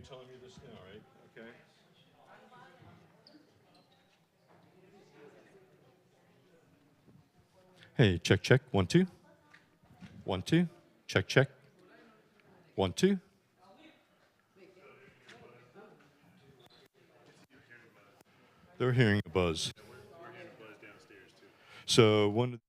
telling me this now, right? Okay. Hey, check, check. 1, 2. 1, 2. Check, check. 1, 2. They're hearing a buzz. We're hearing a buzz downstairs, too. So one.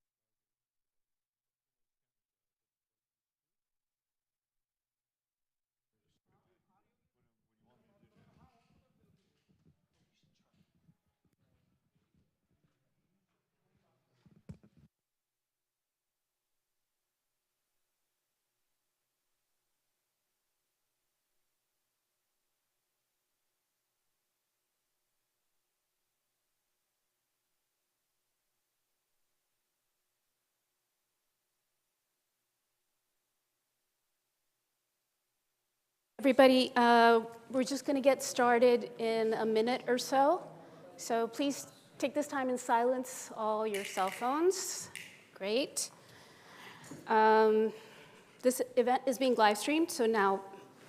Everybody, we're just going to get started in a minute or so. So please take this time and silence all your cell phones. Great. This event is being live streamed, so now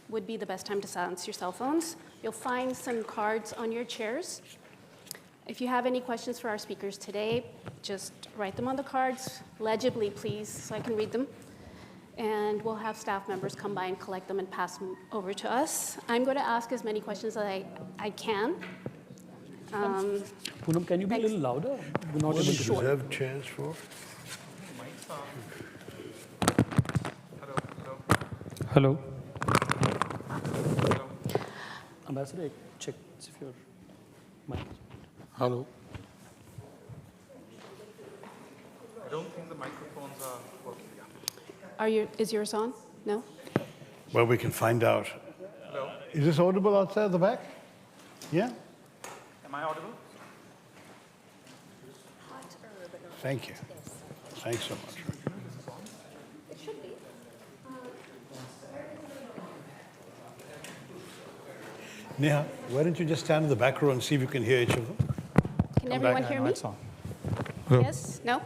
would be the best time to silence your cell phones. You'll find some cards on your chairs. If you have any questions for our speakers today, just write them on the cards, legibly please, so I can read them. And we'll have staff members come by and collect them and pass them over to us. I'm going to ask as many questions as I can. Poonam, can you be a little louder? We're not able to reserve chairs for? Hello. Ambassador, check if your mic. Hello. I don't think the microphones are working. Is yours on? No? Well, we can find out. Hello? Is this audible outside the back? Yeah? Am I audible? Thank you. Thanks so much. It should be. Neha, why don't you just stand in the back row and see if you can hear each of them? Can everyone hear me? It's on. Yes? No?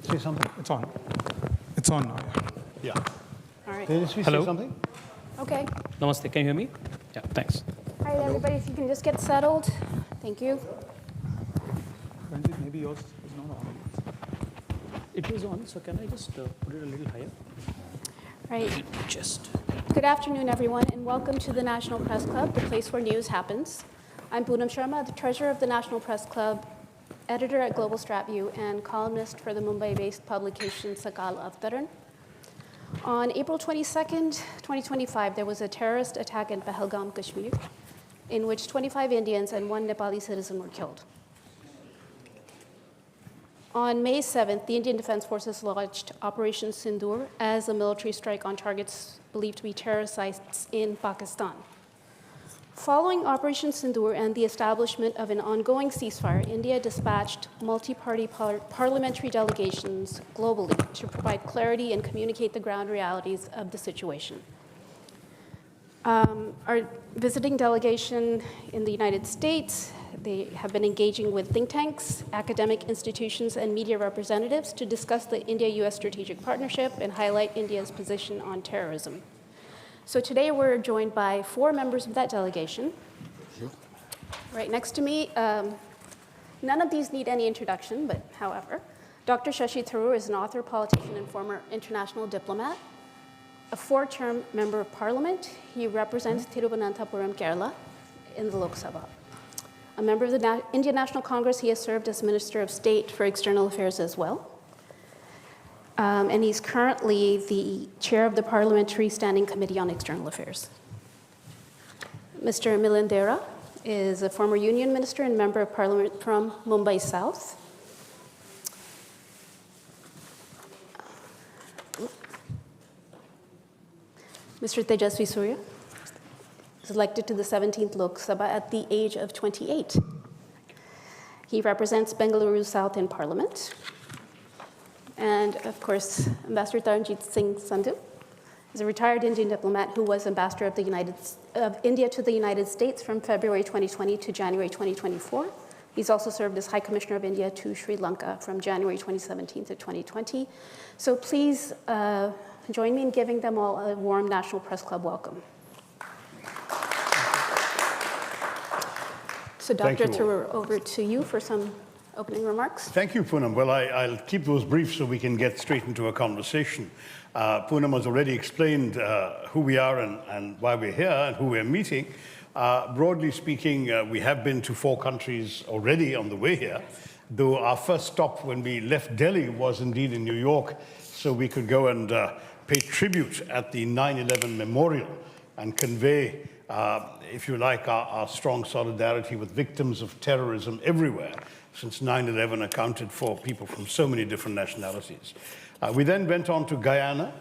Say something? It's on. It's on now. Yeah. All right. Tejasvi, Hello? say something? Okay. Namaste, can you hear me? Yeah, thanks. All right, everybody, if you can just get settled. Thank you. Taranjit, maybe yours is not on. It is on, so can I just put it a little higher? Right. Just. Good afternoon, everyone, and welcome to the National Press Club, the place where news happens. I'm Poonam Sharma, the treasurer of the National Press Club, editor at Global StratView, and columnist for the Mumbai-based publication Sakal Avtaran. On April 22nd, 2025, there was a terrorist attack in Pahalgam, Kashmir, in which 25 Indians and 1 Nepali citizen were killed. On May 7th, the Indian Defense Forces launched Operation Sindoor as a military strike on targets believed to be terrorist sites in Pakistan. Following Operation Sindoor and the establishment of an ongoing ceasefire, India dispatched multi-party parliamentary delegations globally to provide clarity and communicate the ground realities of the situation. Our visiting delegation in the United States, they have been engaging with think tanks, academic institutions, and media representatives to discuss the India-US strategic partnership and highlight India's position on terrorism. So today we're joined by 4 members of that delegation. Right next to me, none of these need any introduction, but however, Dr. Shashi Tharoor is an author, politician, and former international diplomat, a 4-term member of parliament. He represents Thiruvananthapuram, Kerala in the Lok Sabha. A member of the Indian National Congress, he has served as Minister of State for External Affairs as well. And he's currently the chair of the Parliamentary Standing Committee on External Affairs. Mr. Milind Deora is a former union minister and member of parliament from Mumbai South. Mr. Tejasvi Surya is elected to the 17th Lok Sabha at the age of 28. He represents Bengaluru South in Parliament. And of course, Ambassador Taranjit Singh Sandhu is a retired Indian diplomat who was ambassador of India to the United States from February 2020 to January 2024. He's also served as High Commissioner of India to Sri Lanka from January 2017 to 2020. So please Join me in giving them all a warm National Press Club welcome. So Thank Dr. you. Tharoor, over to you for some opening remarks. Thank you, Poonam. Well, I'll keep those brief so we can get straight into a conversation. Poonam has already explained who we are and why we're here and who we're meeting. Broadly speaking, we have been to 4 countries already on the way here, though our first stop when we left Delhi was indeed in New York, so we could go and pay tribute at the 9/11 memorial and convey, if you like, our strong solidarity with victims of terrorism everywhere, since 9/11 accounted for people from so many different nationalities. We then went on to Guyana,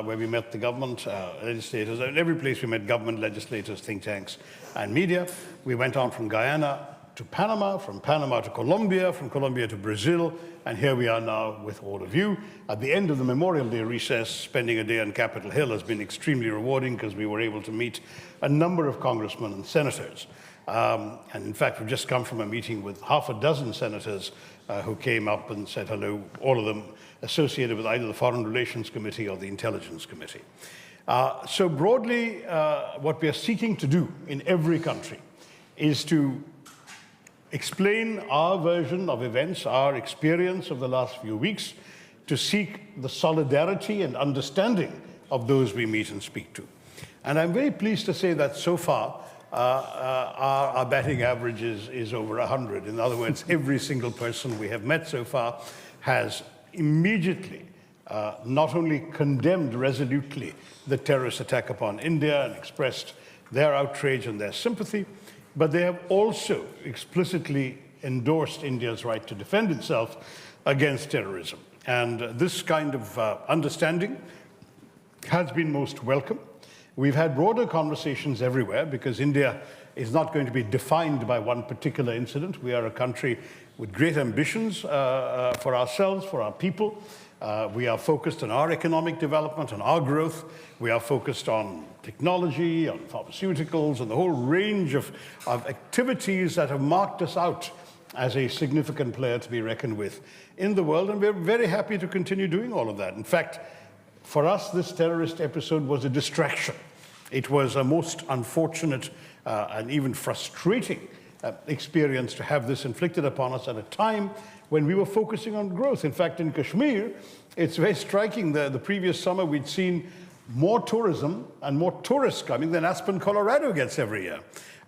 where we met the government, legislators. In every place we met government, legislators, think tanks, and media. We went on from Guyana to Panama, from Panama to Colombia, from Colombia to Brazil, and here we are now with all of you. At the end of the Memorial Day recess, spending a day on Capitol Hill has been extremely rewarding because we were able to meet a number of congressmen and senators. And in fact, we've just come from a meeting with half a dozen senators who came up and said hello, all of them associated with either the Foreign Relations Committee or the Intelligence Committee. So broadly, what we are seeking to do in every country is to explain our version of events, our experience of the last few weeks, to seek the solidarity and understanding of those we meet and speak to. And I'm very pleased to say that so far, our batting average is over 100. In other words, every single person we have met so far has immediately not only condemned resolutely the terrorist attack upon India and expressed their outrage and their sympathy, but they have also explicitly endorsed India's right to defend itself against terrorism. And this kind of understanding has been most welcome. We've had broader conversations everywhere because India is not going to be defined by one particular incident. We are a country with great ambitions for ourselves, for our people. We are focused on our economic development, on our growth. We are focused on technology, on pharmaceuticals, and the whole range of activities that have marked us out as a significant player to be reckoned with in the world. And we're very happy to continue doing all of that. In fact, for us, this terrorist episode was a distraction. It was a most unfortunate and even frustrating experience to have this inflicted upon us at a time when we were focusing on growth. In fact, in Kashmir, it's very striking. The previous summer, we'd seen more tourism and more tourists coming than Aspen, Colorado gets every year.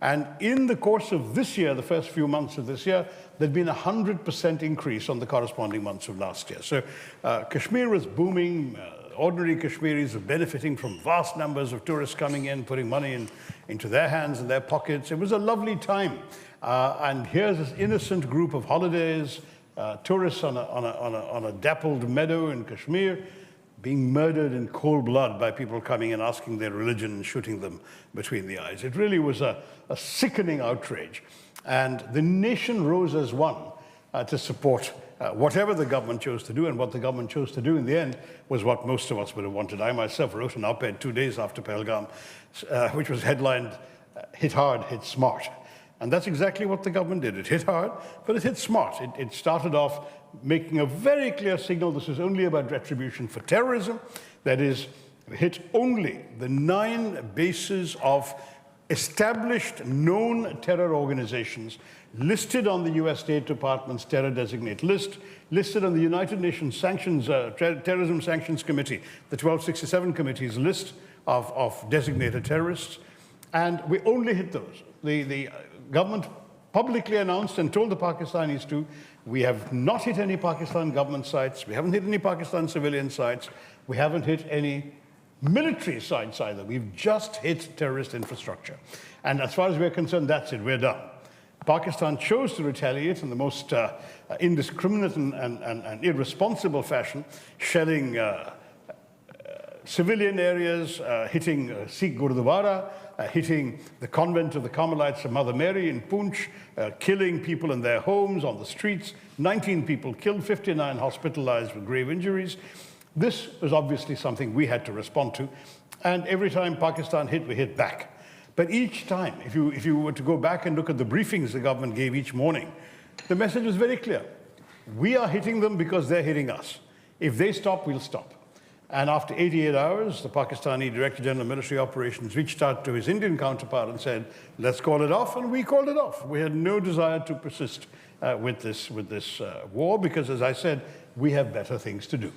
And in the course of this year, the first few months of this year, there'd been a 100% increase on the corresponding months of last year. So Kashmir was booming. Ordinary Kashmiris are benefiting from vast numbers of tourists coming in, putting money into their hands and their pockets. It was a lovely time. And here's this innocent group of holidays, tourists on a dappled meadow in Kashmir, being murdered in cold blood by people coming and asking their religion and shooting them between the eyes. It really was a sickening outrage. And the nation rose as one to support whatever the government chose to do, and what the government chose to do in the end was what most of us would have wanted. I myself wrote an op-ed 2 days after Pahalgam, which was headlined, "Hit Hard, Hit Smart." And that's exactly what the government did. It hit hard, but it hit smart. It started off making a very clear signal this is only about retribution for terrorism. That is, hit only the 9 bases of established, known terror organizations listed on the US State Department's terror designate list, listed on the United Nations Sanctions, Terrorism Sanctions Committee, the 1267 Committee's list of designated terrorists, and we only hit those. The government publicly announced and told the Pakistanis to, we have not hit any Pakistan government sites, we haven't hit any Pakistan civilian sites, we haven't hit any military sites either. We've just hit terrorist infrastructure. And as far as we're concerned, that's it, we're done. Pakistan chose to retaliate in the most indiscriminate and irresponsible fashion, shelling civilian areas, hitting Sikh Gurdwara, hitting the convent of the Carmelites of Mother Mary in Poonch, killing people in their homes, on the streets, 19 people killed, 59 hospitalized with grave injuries. This was obviously something we had to respond to, and every time Pakistan hit, we hit back. But each time, if you were to go back and look at the briefings the government gave each morning, the message was very clear. We are hitting them because they're hitting us. If they stop, we'll stop. And after 88 hours, the Pakistani Director General of Military Operations reached out to his Indian counterpart and said, let's call it off, and we called it off. We had no desire to persist with this war because, as I said, we have better things to do.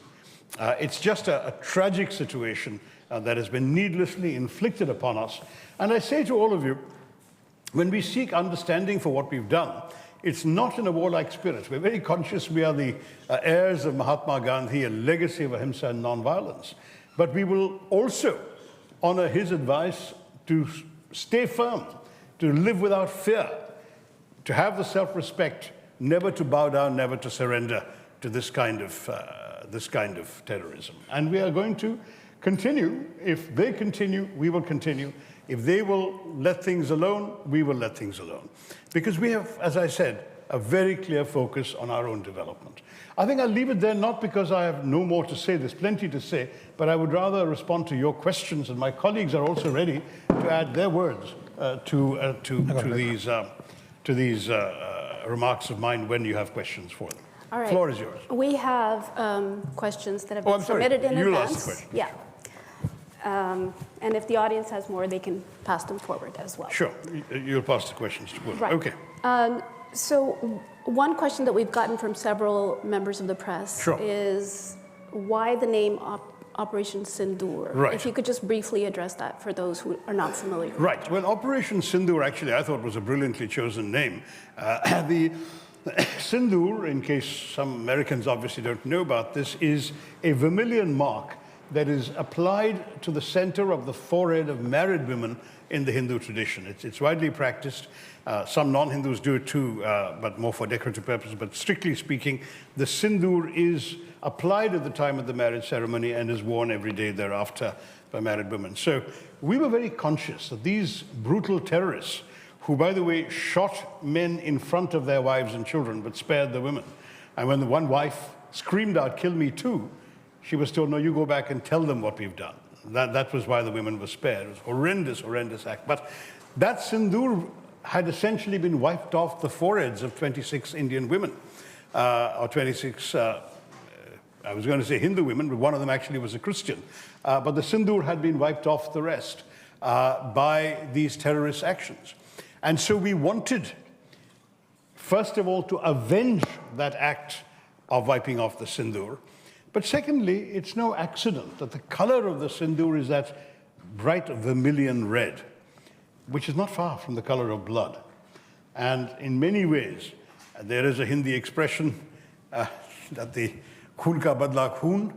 It's just a tragic situation that has been needlessly inflicted upon us. And I say to all of you, when we seek understanding for what we've done, it's not in a warlike spirit. We're very conscious we are the heirs of Mahatma Gandhi, a legacy of ahimsa and nonviolence. But we will also honor his advice to stay firm, to live without fear, to have the self-respect, never to bow down, never to surrender to this kind of terrorism. And we are going to continue. If they continue, we will continue. If they will let things alone, we will let things alone. Because we have, as I said, a very clear focus on our own development. I think I'll leave it there, not because I have no more to say, there's plenty to say, but I would rather respond to your questions, and my colleagues are also ready to add their words to these remarks of mine when you have questions for them. All right. The floor is yours. We have questions that have been submitted in You'll advance. ask the question. Yeah. And if the audience has more, they can pass them forward as well. Sure. You'll pass the questions to Poonam. Right. Okay. So one question that we've gotten from several members of the press Sure. is why the name Operation Sindoor? Right. If you could just briefly address that for those who are not familiar. Right. Well, Operation Sindoor, actually, I thought was a brilliantly chosen name. The Sindoor, in case some Americans obviously don't know about this, is a vermilion mark that is applied to the center of the forehead of married women in the Hindu tradition. It's widely practiced. Some non-Hindus do it too, but more for decorative purposes. But strictly speaking, the Sindoor is applied at the time of the marriage ceremony and is worn every day thereafter by married women. So we were very conscious that these brutal terrorists, who, by the way, shot men in front of their wives and children, but spared the women. And when the one wife screamed out, "Kill me too," she was told, "No, you go back and tell them what we've done." That was why the women were spared. It was a horrendous act. But that Sindoor had essentially been wiped off the foreheads of 26 Indian women, or 26, I was going to say Hindu women, but one of them actually was a Christian. But the Sindoor had been wiped off the rest by these terrorist actions. And so we wanted, first of all, to avenge that act of wiping off the Sindoor. But secondly, it's no accident that the color of the Sindoor is that bright vermilion red, which is not far from the color of blood. And in many ways, there is a Hindi expression that the khoon ka badla khoon,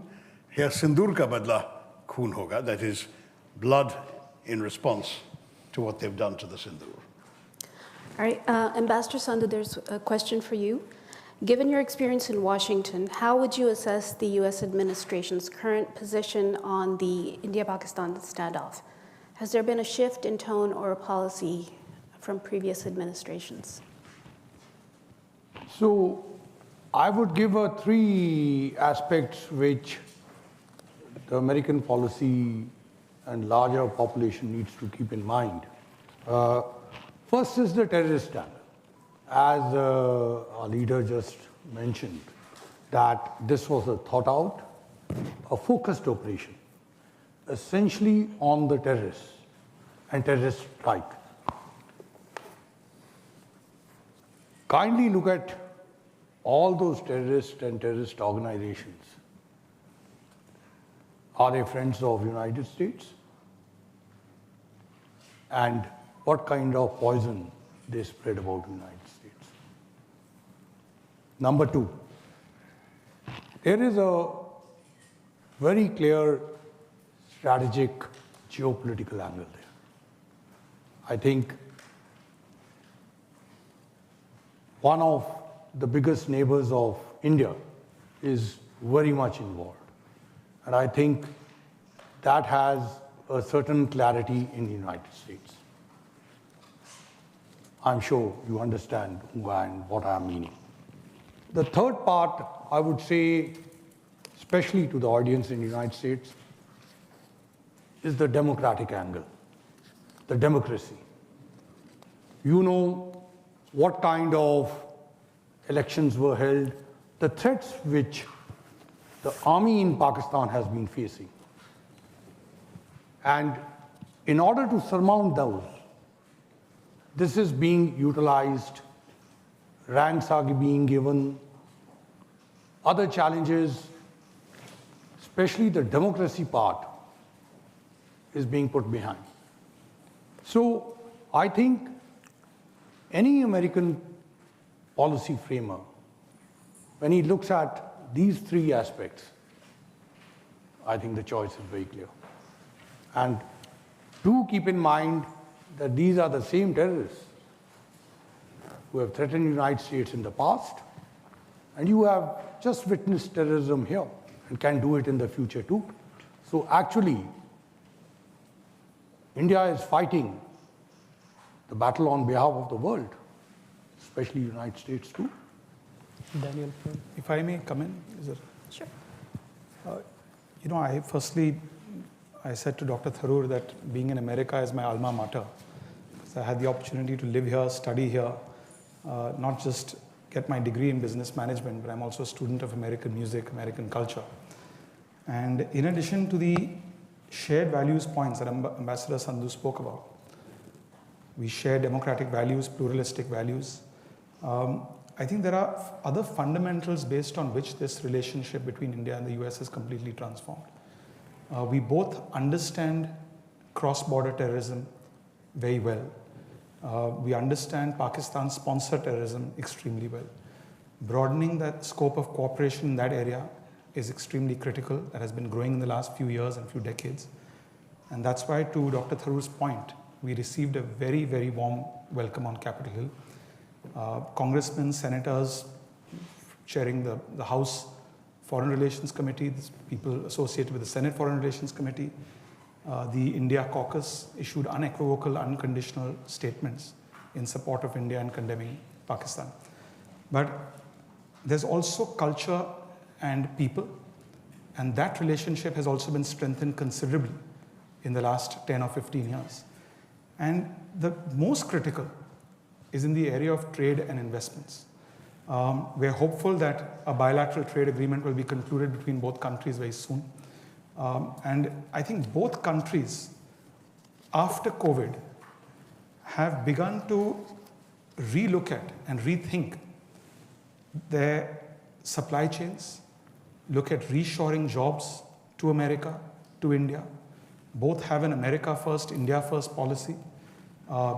here Sindoor ka badla khoon hoga, that is blood in response to what they've done to the Sindoor. All right, Ambassador Sandhu, there's a question for you. Given your experience in Washington, how would you assess the U.S. administration's current position on the India-Pakistan standoff? Has there been a shift in tone or a policy from previous administrations? So I would give three aspects which the American policy and larger population needs to keep in mind. First is the terrorist angle. As our leader just mentioned, that this was a thought out, a focused operation, essentially on the terrorists and terrorist strike. Kindly look at all those terrorists and terrorist organizations. Are they friends of the United States? And what kind of poison they spread about the United States? Number two, there is a very clear strategic geopolitical angle there. I think one of the biggest neighbors of India is very much involved. And I think that has a certain clarity in the United States. I'm sure you understand who and what I'm meaning. The third part, I would say, especially to the audience in the United States, is the democratic angle, the democracy. You know what kind of elections were held, the threats which the army in Pakistan has been facing. And in order to surmount those, this is being utilized, ranks are being given, other challenges, especially the democracy part, is being put behind. So I think any American policy framer, when he looks at these three aspects, I think the choice is very clear. And do keep in mind that these are the same terrorists who have threatened the United States in the past, and you have just witnessed terrorism here and can do it in the future too. So actually, India is fighting the battle on behalf of the world, especially the United States too. Daniel, if I may come in, is it? Sure. You know, I said to Dr. Tharoor that being in America is my alma mater. So I had the opportunity to live here, study here, not just get my degree in business management, but I'm also a student of American music, American culture. And in addition to the shared values points that Ambassador Sandhu spoke about, we share democratic values, pluralistic values. I think there are other fundamentals based on which this relationship between India and the US is completely transformed. We both understand cross-border terrorism very well. We understand Pakistan-sponsored terrorism extremely well. Broadening that scope of cooperation in that area is extremely critical. That has been growing in the last few years and few decades. And that's why, to Dr. Tharoor's point, we received a very, very warm welcome on Capitol Hill. Congressmen, senators chairing the House Foreign Relations Committee, people associated with the Senate Foreign Relations Committee, the India caucus issued unequivocal, unconditional statements in support of India and condemning Pakistan. But there's also culture and people, and that relationship has also been strengthened considerably in the last 10 or 15 years. And the most critical is in the area of trade and investments. We're hopeful that a bilateral trade agreement will be concluded between both countries very soon. And I think both countries, after COVID, have begun to relook at and rethink their supply chains, look at reshoring jobs to America, to India. Both have an America first, India first policy,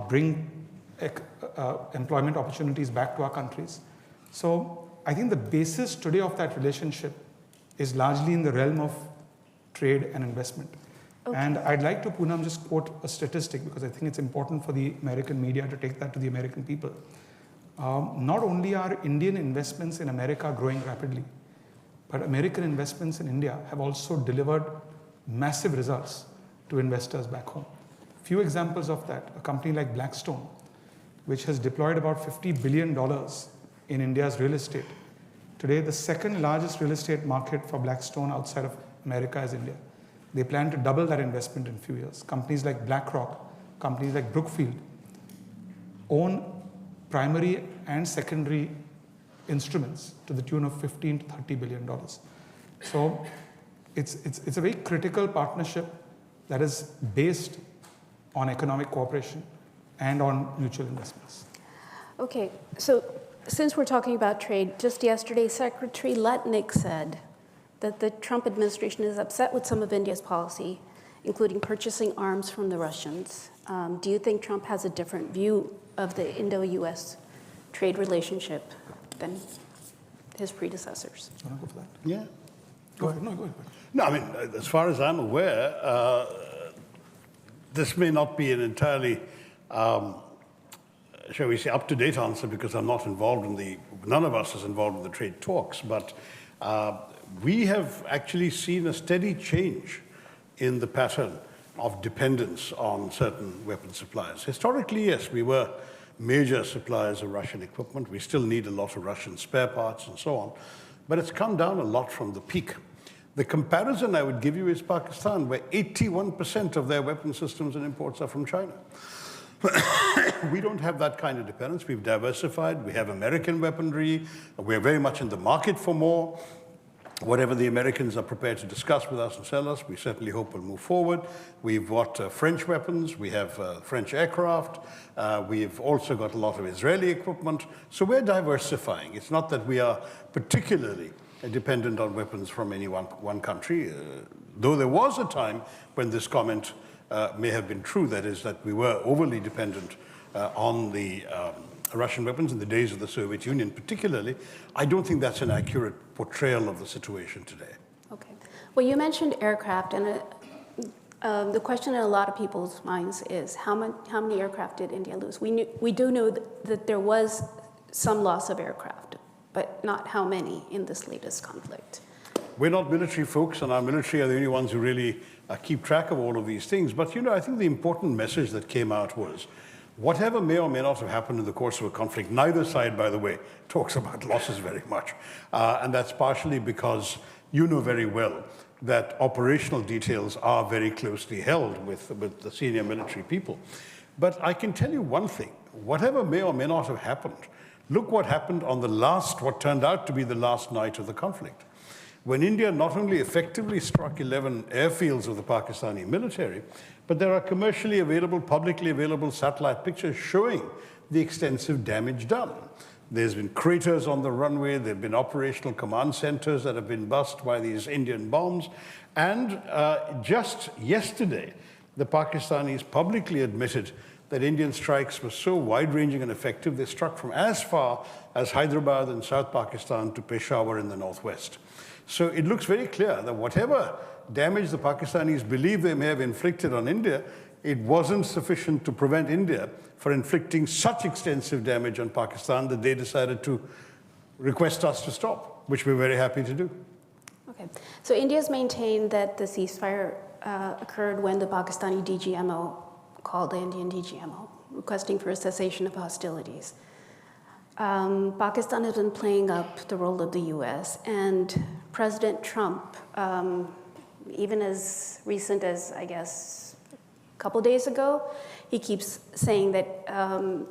bring employment opportunities back to our countries. So I think the basis today of that relationship is largely in the realm of trade and investment. Okay. And I'd like to, Poonam, just quote a statistic because I think it's important for the American media to take that to the American people. Not only are Indian investments in America growing rapidly, but American investments in India have also delivered massive results to investors back home. Few examples of that, a company like Blackstone, which has deployed about $50 billion in India's real estate. Today, the second largest real estate market for Blackstone outside of America is India. They plan to double that investment in a few years. Companies like BlackRock, companies like Brookfield own primary and secondary instruments to the tune of $15 to $30 billion. So it's a very critical partnership that is based on economic cooperation and on mutual investments. Okay, so since we're talking about trade, just yesterday, Secretary Letnick said that the Trump administration is upset with some of India's policy, including purchasing arms from the Russians. Do you think Trump has a different view of the Indo-US trade relationship than his predecessors? You want to go for that? Yeah. Go ahead. No, go ahead. No, I mean, as far as I'm aware, this may not be an entirely, shall we say, up-to-date answer because I'm not involved in none of us is involved in the trade talks, but we have actually seen a steady change in the pattern of dependence on certain weapon suppliers. Historically, yes, we were major suppliers of Russian equipment. We still need a lot of Russian spare parts and so on, but it's come down a lot from the peak. The comparison I would give you is Pakistan, where 81% of their weapon systems and imports are from China. We don't have that kind of dependence. We've diversified. We have American weaponry. We're very much in the market for more. whatever the Americans are prepared to discuss with us and sell us, we certainly hope will move forward. We've got French weapons, we have French aircraft, we've also got a lot of Israeli equipment. So we're diversifying. It's not that we are particularly dependent on weapons from any one country, though there was a time when this comment may have been true, that is, that we were overly dependent on the Russian weapons in the days of the Soviet Union particularly. I don't think that's an accurate portrayal of the situation today. Okay. Well, you mentioned aircraft, and the question in a lot of people's minds is how many aircraft did India lose? We do know that there was some loss of aircraft, but not how many in this latest conflict. We're not military folks, and our military are the only ones who really keep track of all of these things. But, you know, I think the important message that came out was, whatever may or may not have happened in the course of a conflict, neither side, by the way, talks about losses very much. And that's partially because you know very well that operational details are very closely held with the senior military people. But I can tell you one thing, whatever may or may not have happened, look what happened on what turned out to be the last night of the conflict, when India not only effectively struck 11 airfields of the Pakistani military, but there are commercially available, publicly available satellite pictures showing the extensive damage done. There's been craters on the runway, there have been operational command centers that have been bust by these Indian bombs, and just yesterday, the Pakistanis publicly admitted that Indian strikes were so wide-ranging and effective, they struck from as far as Hyderabad in South Pakistan to Peshawar in the northwest. So it looks very clear that whatever damage the Pakistanis believe they may have inflicted on India, it wasn't sufficient to prevent India from inflicting such extensive damage on Pakistan that they decided to request us to stop, which we're very happy to do. Okay. So India's maintained that the ceasefire occurred when the Pakistani DGMO called the Indian DGMO, requesting for a cessation of hostilities. Pakistan has been playing up the role of the US, and President Trump, even as recent as, I guess, a couple days ago, he keeps saying that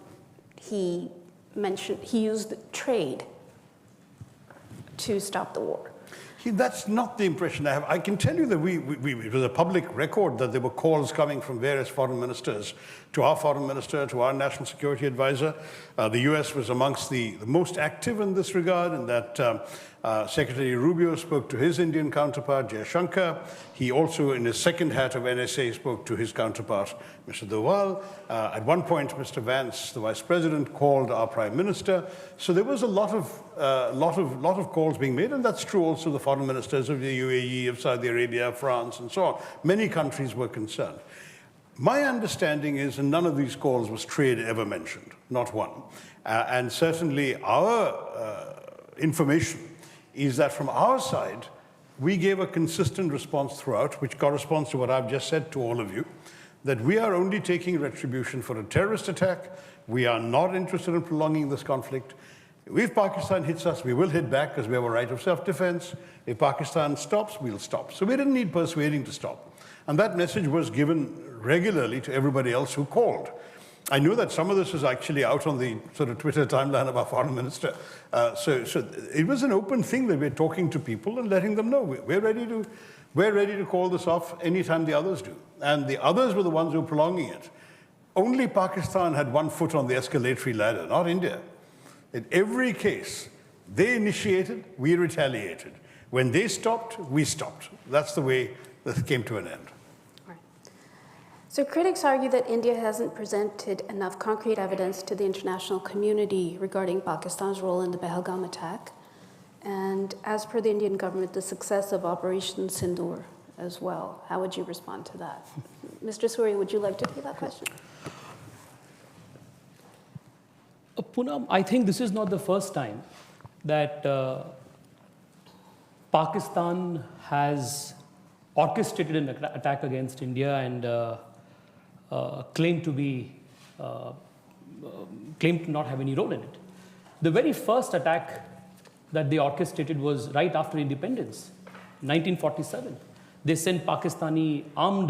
he used trade to stop the war. That's not the impression I have. I can tell you that it was a public record that there were calls coming from various foreign ministers to our foreign minister, to our national security advisor. The US was amongst the most active in this regard, and that Secretary Rubio spoke to his Indian counterpart, Jaishankar. He also, in his second hat of NSA, spoke to his counterpart, Mr. Doval. At one point, Mr. Vance, the vice president, called our prime minister. So there was a lot of calls being made, and that's true also the foreign ministers of the UAE, of Saudi Arabia, France, and so on. Many countries were concerned. My understanding is, and none of these calls was trade ever mentioned, not one. And certainly our information is that from our side, we gave a consistent response throughout, which corresponds to what I've just said to all of you, that we are only taking retribution for a terrorist attack. We are not interested in prolonging this conflict. If Pakistan hits us, we will hit back because we have a right of self-defense. If Pakistan stops, we'll stop. So we didn't need persuading to stop. And that message was given regularly to everybody else who called. I know that some of this is actually out on the sort of Twitter timeline of our foreign minister. So it was an open thing that we're talking to people and letting them know we're ready to call this off anytime the others do. And the others were the ones who were prolonging it. Only Pakistan had one foot on the escalatory ladder, not India. In every case, they initiated, we retaliated. When they stopped, we stopped. That's the way that came to an end. So critics argue that India hasn't presented enough concrete evidence to the international community regarding Pakistan's role in the Pahalgam attack, and as per the Indian government, the success of Operation Sindoor as well. How would you respond to that? Mr. Surya, would you like to take that question? Poonam, I think this is not the first time that Pakistan has orchestrated an attack against India and claimed to not have any role in it. The very first attack that they orchestrated was right after independence, 1947. They sent Pakistani armed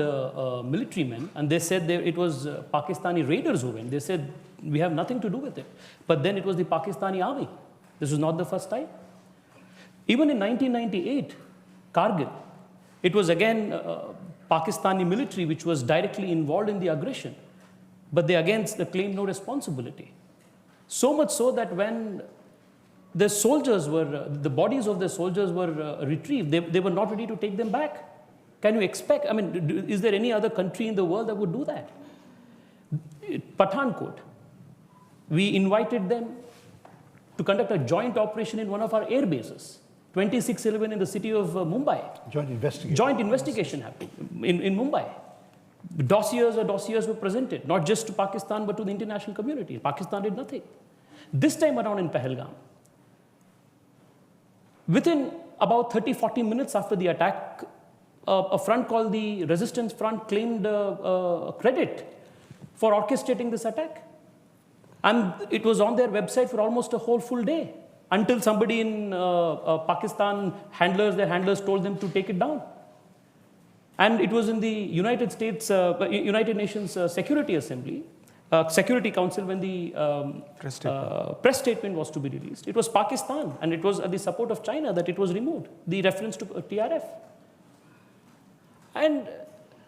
military men, and they said it was Pakistani raiders who went. They said, we have nothing to do with it. But then it was the Pakistani army. This was not the first time. Even in 1998, Kargil, it was again Pakistani military which was directly involved in the aggression, but they again claimed no responsibility. So much so that when the soldiers were, the bodies of the soldiers were retrieved, they were not ready to take them back. Can you expect, I mean, is there any other country in the world that would do that? Pathankot, we invited them to conduct a joint operation in one of our air bases, 2611 in the city of Mumbai. Joint investigation. Joint investigation happened in Mumbai. Dossiers were presented, not just to Pakistan, but to the international community. Pakistan did nothing. This time around in Pahalgam, within about 30-40 minutes after the attack, a front called the Resistance Front claimed credit for orchestrating this attack. And it was on their website for almost a whole full day, until somebody in Pakistan, their handlers told them to take it down. And it was in the United Nations Security Assembly, Security Council, when the press statement was to be released. It was Pakistan, and it was at the support of China that it was removed, the reference to TRF. And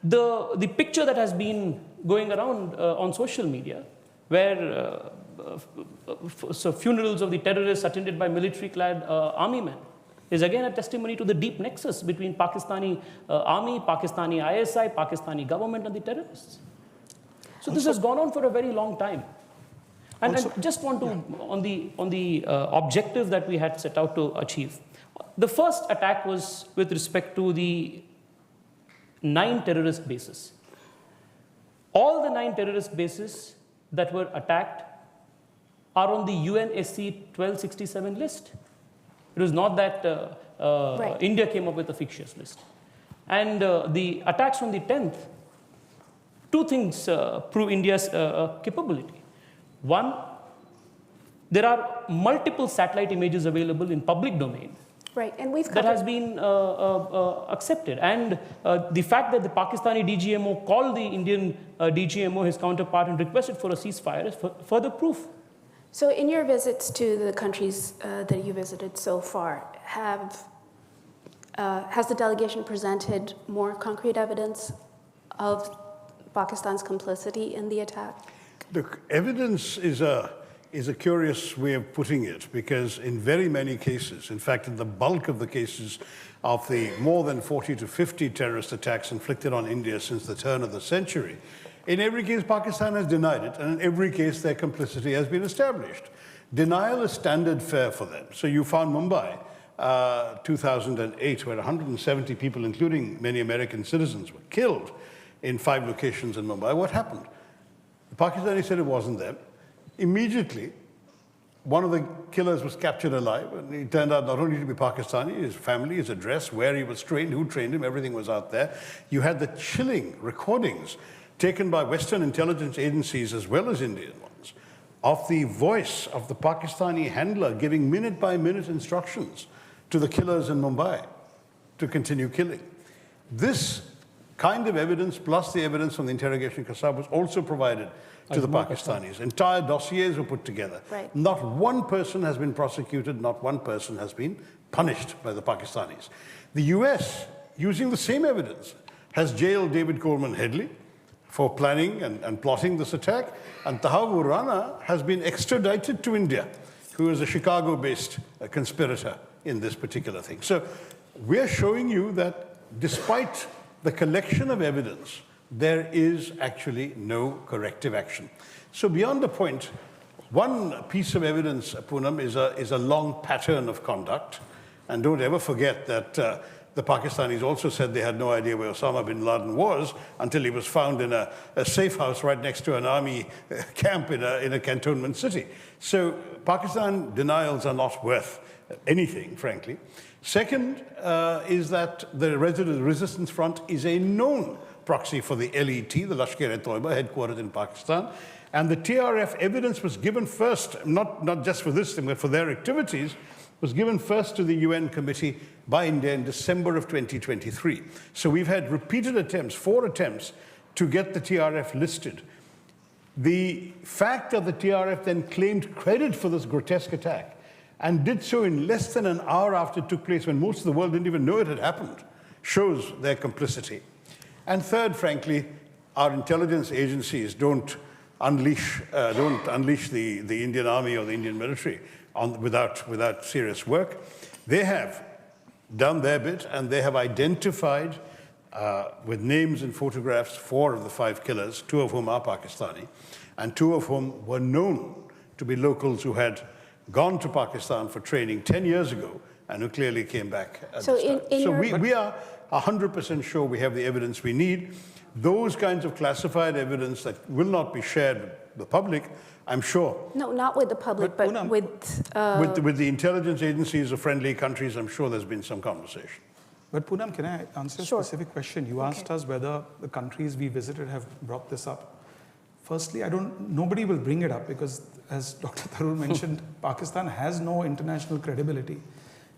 the picture that has been going around on social media, where funerals of the terrorists attended by military-clad army men, is again a testimony to the deep nexus between Pakistani army, Pakistani ISI, Pakistani government, and the terrorists. So this has gone on for a very long time. And I just want to, on the objective that we had set out to achieve. The first attack was with respect to the 9 terrorist bases. All the 9 terrorist bases that were attacked are on the UNSC 1267 list. It was not that India came up with a fictitious list. And the attacks on the 10th, 2 things prove India's capability. One, there are multiple satellite images available in public domain. Right, and we've that has been accepted. And the fact that the Pakistani DGMO called the Indian DGMO, his counterpart, and requested for a ceasefire is further proof. So in your visits to the countries that you visited so far, has the delegation presented more concrete evidence of Pakistan's complicity in the attack? Look, evidence is a curious way of putting it, because in very many cases, in fact, in the bulk of the cases of the more than 40 to 50 terrorist attacks inflicted on India since the turn of the century, in every case, Pakistan has denied it, and in every case, their complicity has been established. Denial is standard fare for them. So you found Mumbai, 2008, where 170 people, including many American citizens, were killed in 5 locations in Mumbai. What happened? The Pakistanis said it wasn't them. Immediately, one of the killers was captured alive, and he turned out not only to be Pakistani, his family, his address, where he was trained, who trained him, everything was out there. You had the chilling recordings taken by Western intelligence agencies as well as Indian ones of the voice of the Pakistani handler giving minute-by-minute instructions to the killers in Mumbai to continue killing. This kind of evidence, plus the evidence from the interrogation Kasab, was also provided to the Pakistanis. Entire dossiers were put together. Right. Not one person has been prosecuted, not one person has been punished by the Pakistanis. The US, using the same evidence, has jailed David Coleman Headley for planning and plotting this attack, and Tahawoor Rana has been extradited to India, who is a Chicago-based conspirator in this particular thing. So we're showing you that despite the collection of evidence, there is actually no corrective action. So beyond the point, one piece of evidence, Poonam, is a long pattern of conduct. And don't ever forget that the Pakistanis also said they had no idea where Osama bin Laden was until he was found in a safe house right next to an army camp in a cantonment city. So Pakistan denials are not worth anything, frankly. Second is that the Resistance Front is a known proxy for the LET, the Lashkar-e-Toiba, headquartered in Pakistan. And the TRF evidence was given first, not just for this thing, but for their activities, was given first to the UN committee by India in December of 2023. So we've had repeated attempts, 4 attempts, to get the TRF listed. The fact that the TRF then claimed credit for this grotesque attack and did so in less than an hour after it took place when most of the world didn't even know it had happened, shows their complicity. And third, frankly, our intelligence agencies don't unleash the Indian army or the Indian military without serious work. They have done their bit, and they have identified with names and photographs 4 of the 5 killers, 2 of whom are Pakistani, and 2 of whom were known to be locals who had gone to Pakistan for training 10 years ago and who clearly came back at So this time. So we are 100% sure we have the evidence we need. Those kinds of classified evidence that will not be shared with the public, I'm sure. No, not with the public, but Poonam, With the intelligence agencies of friendly countries, I'm sure there's been some conversation. But Poonam, can I answer a Sure. specific question? You asked us whether the countries we visited have brought this up. Firstly, nobody will bring it up because, as Dr. Tharoor mentioned, Pakistan has no international credibility.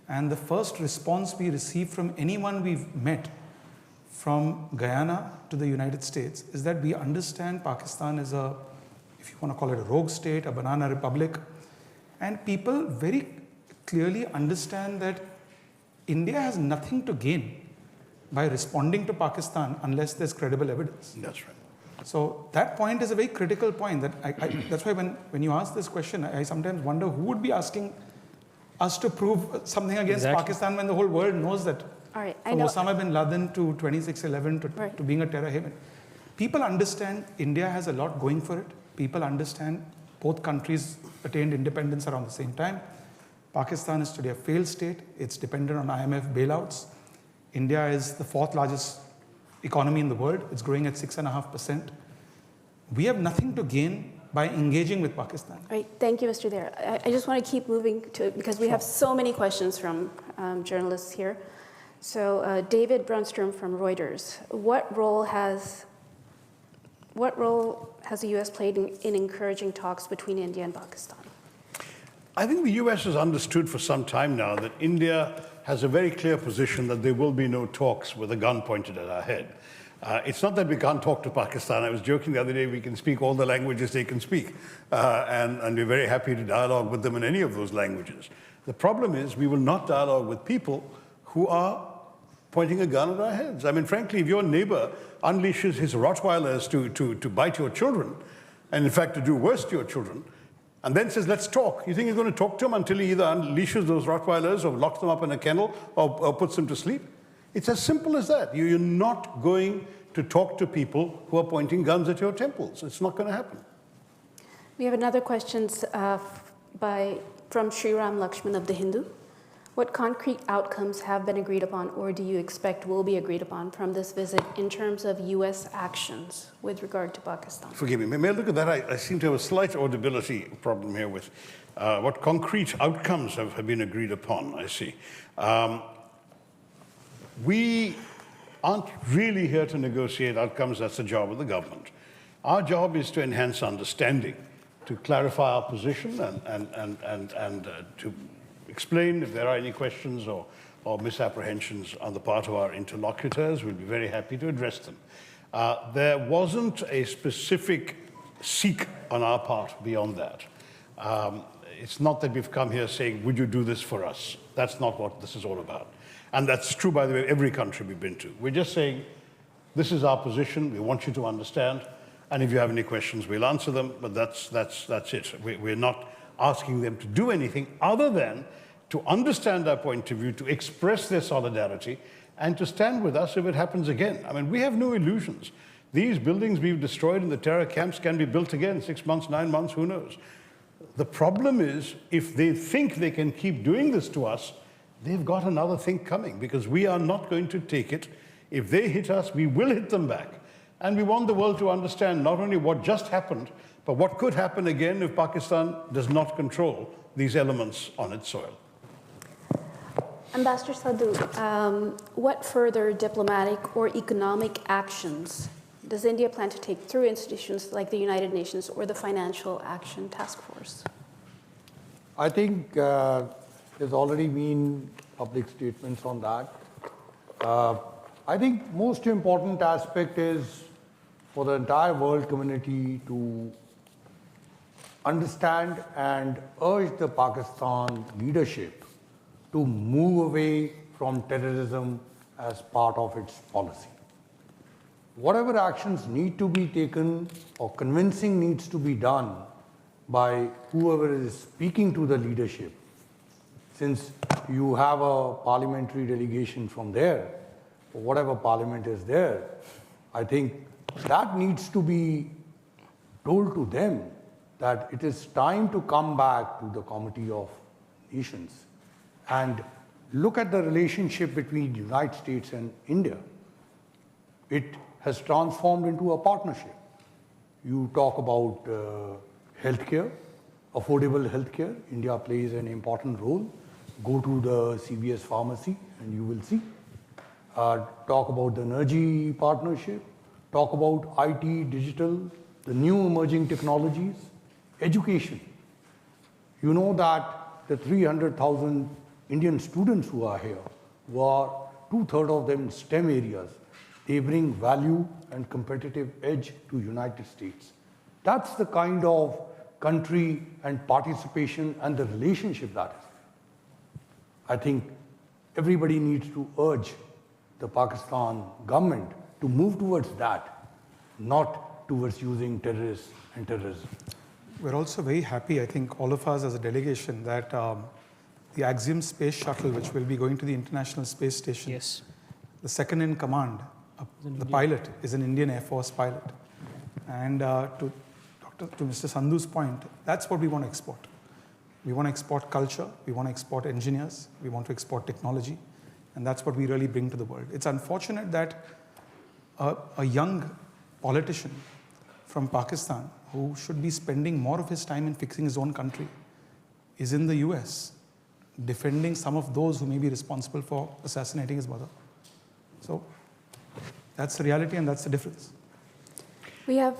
And the first response we received from anyone we've met, from Guyana to the United States, is that we understand Pakistan is a, if you want to call it a rogue state, a banana republic. And people very clearly understand that India has nothing to gain by responding to Pakistan unless there's credible evidence. That's right. So that point is a very critical point. That's why when you ask this question, I sometimes wonder who would be asking us to prove something against Pakistan when the whole world knows that. All right, From Osama bin Laden to 26/11 Right. to being a terror haven. People understand India has a lot going for it. People understand both countries attained independence around the same time. Pakistan is today a failed state. It's dependent on IMF bailouts. India is the 4th largest economy in the world. It's growing at 6.5%. We have nothing to gain by engaging with Pakistan. All right, thank you, Mr. Deora. I just want to keep moving to it because we have so many questions from journalists here. So David Brunstrom from Reuters, what role has the U.S. played in encouraging talks between India and Pakistan? I think the US has understood for some time now that India has a very clear position that there will be no talks with a gun pointed at our head. It's not that we can't talk to Pakistan. I was joking the other day, we can speak all the languages they can speak. And we're very happy to dialogue with them in any of those languages. The problem is we will not dialogue with people who are pointing a gun at our heads. I mean, frankly, if your neighbor unleashes his Rottweilers to bite your children, and in fact to do worse to your children, and then says, let's talk. You think he's going to talk to them until he either unleashes those Rottweilers or locks them up in a kennel or puts them to sleep? It's as simple as that. You're not going to talk to people who are pointing guns at your temples. It's not going to happen. We have another question from Sriram Lakshman of The Hindu. What concrete outcomes have been agreed upon or do you expect will be agreed upon from this visit in terms of U.S. actions with regard to Pakistan? Forgive me. May I look at that? I seem to have a slight audibility problem here with what concrete outcomes have been agreed upon, I see. We aren't really here to negotiate outcomes. That's the job of the government. Our job is to enhance understanding, to clarify our position and to explain if there are any questions or misapprehensions on the part of our interlocutors. We'll be very happy to address them. There wasn't a specific seek on our part beyond that. It's not that we've come here saying, would you do this for us? That's not what this is all about. And that's true, by the way, every country we've been to. We're just saying, this is our position, we want you to understand, and if you have any questions, we'll answer them, but that's it. We're not asking them to do anything other than to understand our point of view, to express their solidarity, and to stand with us if it happens again. I mean, we have no illusions. These buildings we've destroyed in the terror camps can be built again, 6 months, 9 months, who knows? The problem is, if they think they can keep doing this to us, they've got another thing coming, because we are not going to take it. If they hit us, we will hit them back. And we want the world to understand not only what just happened, but what could happen again if Pakistan does not control these elements on its soil. Ambassador Sandhu, what further diplomatic or economic actions does India plan to take through institutions like the United Nations or the Financial Action Task Force? I think there's already been public statements on that. I think most important aspect is for the entire world community to understand and urge the Pakistan leadership to move away from terrorism as part of its policy. Whatever actions need to be taken or convincing needs to be done by whoever is speaking to the leadership, since you have a parliamentary delegation from there, or whatever parliament is there, I think that needs to be told to them that it is time to come back to the Committee of Nations and look at the relationship between the United States and India. It has transformed into a partnership. You talk about healthcare, affordable healthcare. India plays an important role. Go to the CVS pharmacy and you will see. Talk about the energy partnership. Talk about IT, digital, the new emerging technologies, education. You know that the 300,000 Indian students who are here, who are 2/3 of them STEM areas, they bring value and competitive edge to United States. That's the kind of country and participation and the relationship that is. I think everybody needs to urge the Pakistan government to move towards that, not towards using terrorists and terrorism. We're also very happy, I think, all of us as a delegation, that the Axiom space shuttle, which will be going to the International Space Station, Yes. the second in command, the pilot, is an Indian Air Force pilot. And to Mr. Sandhu's point, that's what we want to export. We want to export culture, we want to export engineers, we want to export technology, and that's what we really bring to the world. It's unfortunate that a young politician from Pakistan, who should be spending more of his time in fixing his own country, is in the US, defending some of those who may be responsible for assassinating his mother. So that's the reality and that's the difference. We have,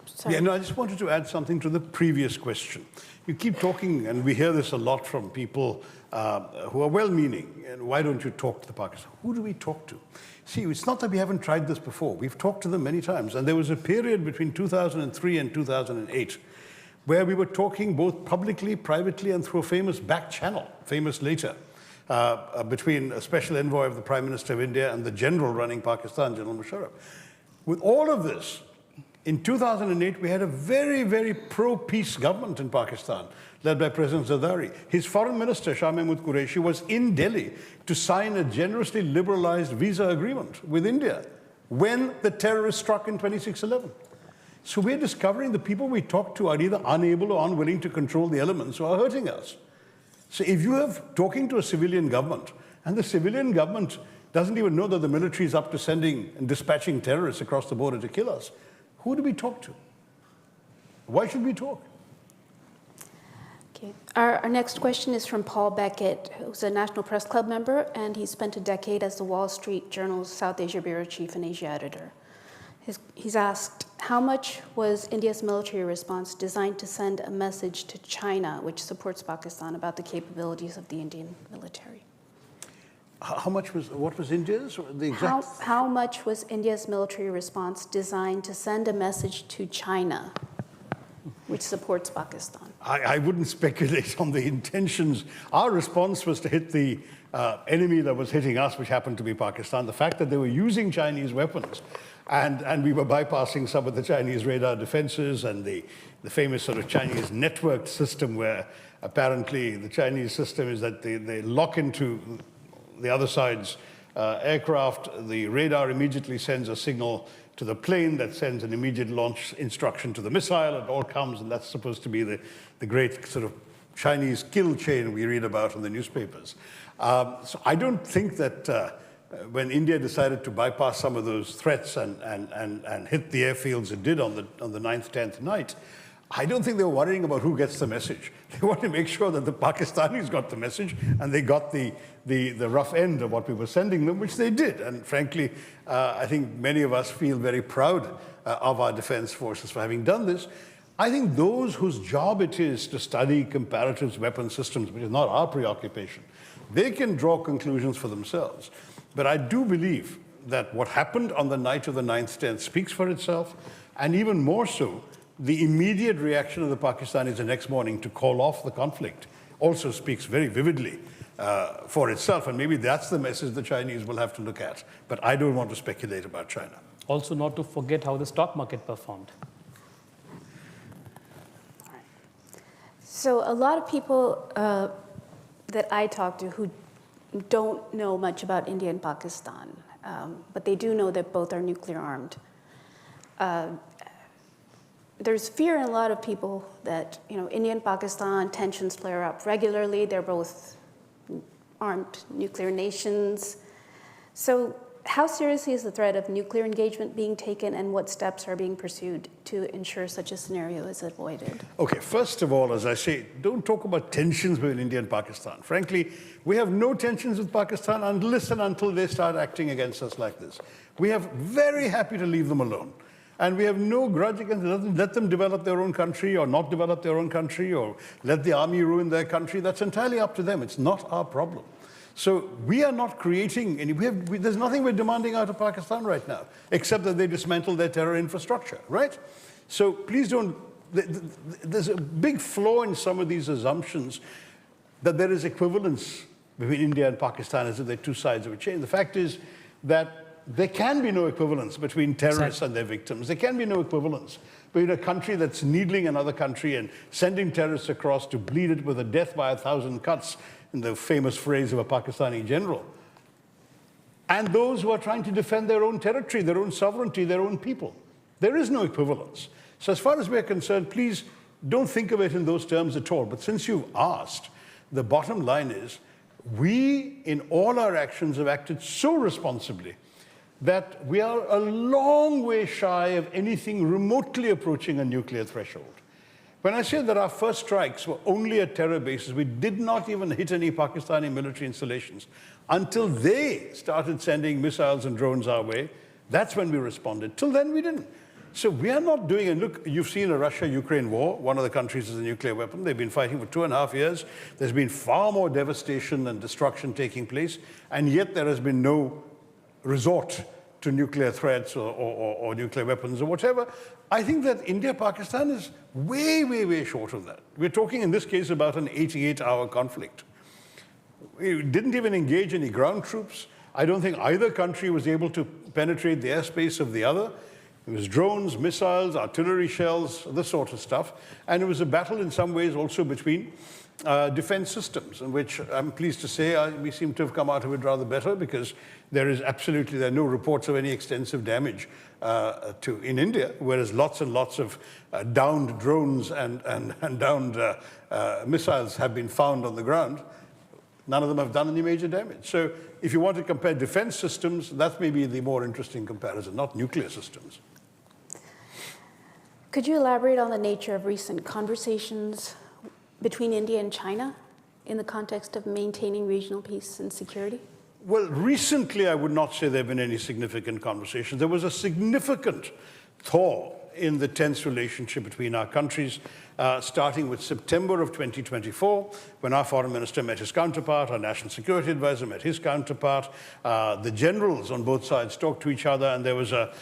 sorry. Yeah, no, I just wanted to add something to the previous question. You keep talking, and we hear this a lot from people who are well-meaning, and why don't you talk to the Pakistan? Who do we talk to? See, it's not that we haven't tried this before. We've talked to them many times, and there was a period between 2003 and 2008 where we were talking both publicly, privately, and through a famous back channel, famous later, between a special envoy of the Prime Minister of India and the general running Pakistan, General Musharraf. With all of this, in 2008, we had a very, very pro-peace government in Pakistan, led by President Zardari. His foreign minister, Shah Mahmood Qureshi, was in Delhi to sign a generously liberalized visa agreement with India when the terrorists struck in 26/11. So we're discovering the people we talk to are either unable or unwilling to control the elements who are hurting us. So if you have talking to a civilian government, and the civilian government doesn't even know that the military is up to sending and dispatching terrorists across the border to kill us, who do we talk to? Why should we talk? Okay. Our next question is from Paul Beckett, who's a National Press Club member, and he spent a decade as the Wall Street Journal's South Asia Bureau Chief and Asia Editor. He's asked, how much was India's military response designed to send a message to China, which supports Pakistan, about the capabilities of the Indian military? What was India's? The exact... How much was India's military response designed to send a message to China, which supports Pakistan? I wouldn't speculate on the intentions. Our response was to hit the enemy that was hitting us, which happened to be Pakistan. The fact that they were using Chinese weapons and we were bypassing some of the Chinese radar defenses and the famous sort of Chinese networked system where apparently the Chinese system is that they lock into the other side's aircraft, the radar immediately sends a signal to the plane that sends an immediate launch instruction to the missile. It all comes, and that's supposed to be the great sort of Chinese kill chain we read about in the newspapers. So I don't think that when India decided to bypass some of those threats and hit the airfields it did on the 9th, 10th night, I don't think they were worrying about who gets the message. They wanted to make sure that the Pakistanis got the message and they got the rough end of what we were sending them, which they did. And frankly, I think many of us feel very proud of our defense forces for having done this. I think those whose job it is to study comparative weapon systems, which is not our preoccupation, they can draw conclusions for themselves. But I do believe that what happened on the night of the 9th, 10th speaks for itself, and even more so, the immediate reaction of the Pakistanis the next morning to call off the conflict also speaks very vividly for itself. And maybe that's the message the Chinese will have to look at. But I don't want to speculate about China. Also, not to forget how the stock market performed. So a lot of people that I talk to who don't know much about India and Pakistan, but they do know that both are nuclear armed. There's fear in a lot of people that, India and Pakistan tensions flare up regularly. They're both armed nuclear nations. So how seriously is the threat of nuclear engagement being taken, and what steps are being pursued to ensure such a scenario is avoided? Okay, first of all, as I say, don't talk about tensions between India and Pakistan. Frankly, we have no tensions with Pakistan unless and until they start acting against us like this. We are very happy to leave them alone. And we have no grudge against them. Let them develop their own country or not develop their own country or let the army ruin their country. That's entirely up to them. It's not our problem. So we are not creating any, there's nothing we're demanding out of Pakistan right now, except that they dismantle their terror infrastructure, right? So please don't, there's a big flaw in some of these assumptions that there is equivalence between India and Pakistan as if they're two sides of a chain. The fact is that there can be no equivalence between terrorists and their victims. There can be no equivalence between a country that's needling another country and sending terrorists across to bleed it with a death by 1,000 cuts, in the famous phrase of a Pakistani general, and those who are trying to defend their own territory, their own sovereignty, their own people. There is no equivalence. So as far as we're concerned, please don't think of it in those terms at all. But since you've asked, the bottom line is we, in all our actions, have acted so responsibly that we are a long way shy of anything remotely approaching a nuclear threshold. When I say that our first strikes were only at terror bases, we did not even hit any Pakistani military installations until they started sending missiles and drones our way. That's when we responded. Till then, we didn't. So we are not doing it. Look, you've seen a Russia-Ukraine war. One of the countries has a nuclear weapon. They've been fighting for 2.5 years. There's been far more devastation and destruction taking place, and yet there has been no resort to nuclear threats or nuclear weapons or whatever. I think that India-Pakistan is way, way, way short of that. We're talking in this case about an 88-hour conflict. We didn't even engage any ground troops. I don't think either country was able to penetrate the airspace of the other. It was drones, missiles, artillery shells, this sort of stuff. And it was a battle in some ways also between defense systems, in which I'm pleased to say we seem to have come out of it rather better, because there are no reports of any extensive damage in India, whereas lots and lots of downed drones and downed missiles have been found on the ground. None of them have done any major damage. So if you want to compare defense systems, that's maybe the more interesting comparison, not nuclear systems. Could you elaborate on the nature of recent conversations between India and China in the context of maintaining regional peace and security? Well, recently, I would not say there have been any significant conversations. There was a significant thaw in the tense relationship between our countries, starting with September of 2024, when our foreign minister met his counterpart, our national security advisor met his counterpart, the generals on both sides talked to each other, and there was a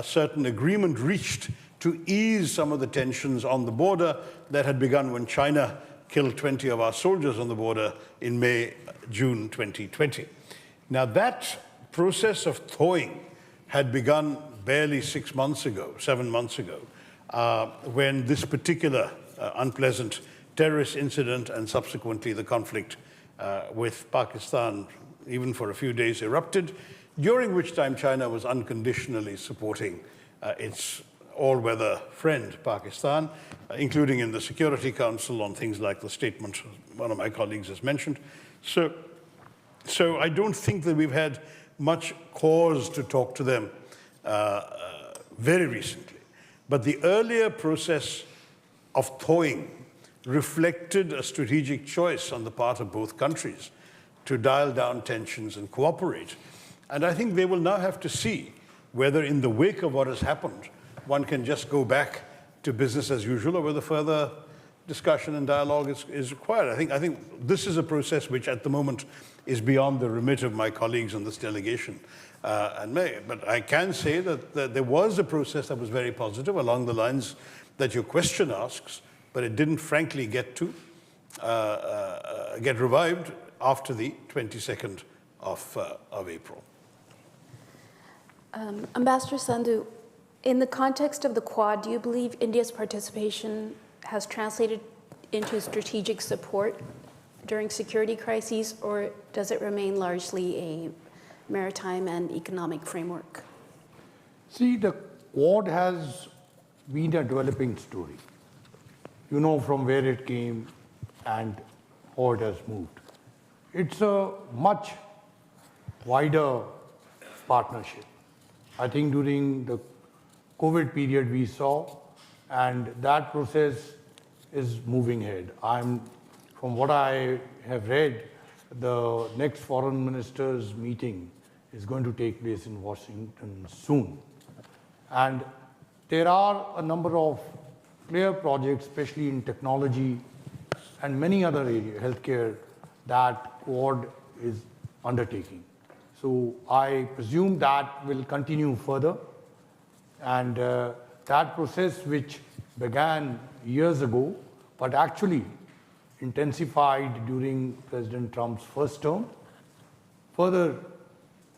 certain agreement reached to ease some of the tensions on the border that had begun when China killed 20 of our soldiers on the border in June 2020. Now, that process of thawing had begun barely 7 months ago, when this particular unpleasant terrorist incident and subsequently the conflict with Pakistan, even for a few days, erupted, during which time China was unconditionally supporting its all-weather friend, Pakistan, including in the Security Council on things like the statement one of my colleagues has mentioned. So I don't think that we've had much cause to talk to them very recently. But the earlier process of thawing reflected a strategic choice on the part of both countries to dial down tensions and cooperate. And I think they will now have to see whether in the wake of what has happened, one can just go back to business as usual, or whether further discussion and dialogue is required. I think this is a process which at the moment is beyond the remit of my colleagues on this delegation. But I can say that there was a process that was very positive along the lines that your question asks, but it didn't frankly get revived after the 22nd of April. Ambassador Sandhu, in the context of the Quad, do you believe India's participation has translated into strategic support during security crises, or does it remain largely a maritime and economic framework? See, the Quad has been a developing story. You know from where it came and how it has moved. It's a much wider partnership. I think during the COVID period we saw, and that process is moving ahead. From what I have read, the next foreign ministers meeting is going to take place in Washington soon. And there are a number of clear projects, especially in technology and many other areas, healthcare, that Quad is undertaking. So I presume that will continue further. And that process, which began years ago, but actually intensified during President Trump's first term, further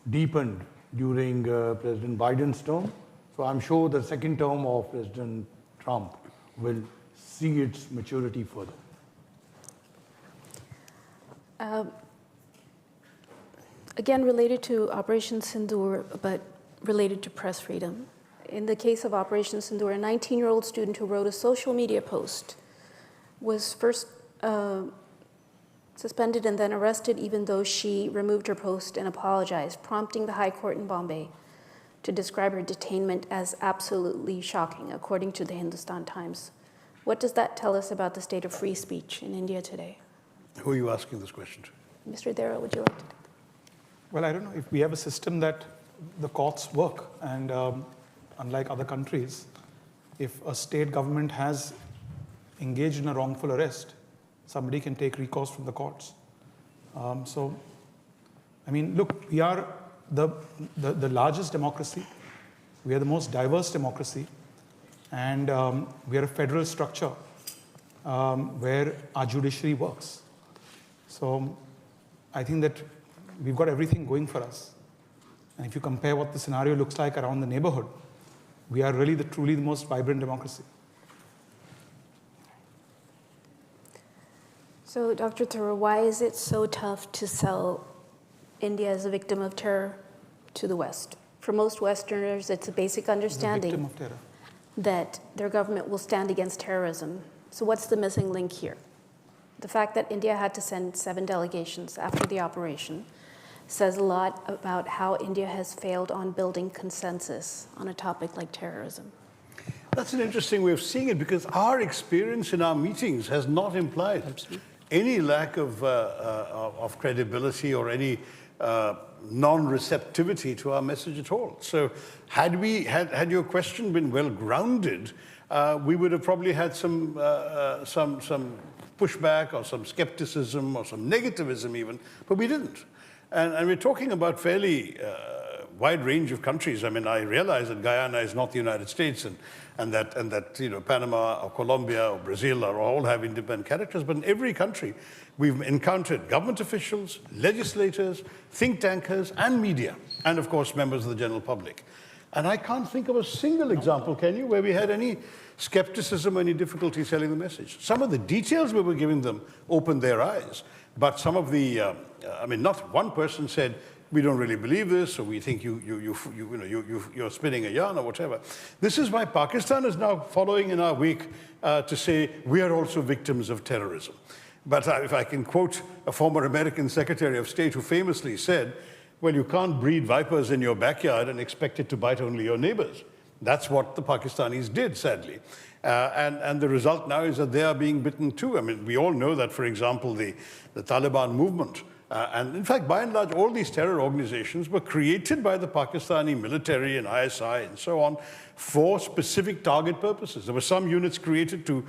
deepened during President Biden's term. So I'm sure the second term of President Trump will see its maturity further. Again, related to Operation Sindoor, but related to press freedom. In the case of Operation Sindoor, a 19-year-old student who wrote a social media post was first suspended and then arrested, even though she removed her post and apologized, prompting the High Court in Bombay to describe her detainment as absolutely shocking, according to the Hindustan Times. What does that tell us about the state of free speech in India today? Who are you asking this question to? Mr. Deora, would you like to? Well, I don't know if we have a system that the courts work, and unlike other countries, if a state government has engaged in a wrongful arrest, somebody can take recourse from the courts. So, I mean, look, we are the largest democracy. We are the most diverse democracy. And we are a federal structure where our judiciary works. So I think that we've got everything going for us. And if you compare what the scenario looks like around the neighborhood, we are really truly the most vibrant democracy. So, Dr. Tharoor, why is it so tough to sell India as a victim of terror to the West? For most Westerners, it's a basic understanding that their government will stand against terrorism. So what's the missing link here? The fact that India had to send 7 delegations after the operation says a lot about how India has failed on building consensus on a topic like terrorism. That's an interesting way of seeing it, because our experience in our meetings has not implied any lack of credibility or any non-receptivity to our message at all. So had your question been well-grounded, we would have probably had some pushback or some skepticism or some negativism even, but we didn't. And we're talking about fairly wide range of countries. I mean, I realize that Guyana is not the United States, and that Panama or Colombia or Brazil all have independent characters, but in every country we've encountered government officials, legislators, think tankers, and media, and of course members of the general public. And I can't think of a single example, can you, where we had any skepticism or any difficulty selling the message. Some of the details we were giving them opened their eyes, but some of the, I mean, not one person said, we don't really believe this, or we think you're spinning a yarn or whatever. This is why Pakistan is now following in our wake to say we are also victims of terrorism. But if I can quote a former American Secretary of State who famously said, well, you can't breed vipers in your backyard and expect it to bite only your neighbors. That's what the Pakistanis did, sadly. And the result now is that they are being bitten too. I mean, we all know that, for example, the Taliban movement, and in fact, by and large, all these terror organizations were created by the Pakistani military and ISI and so on for specific target purposes. There were some units created to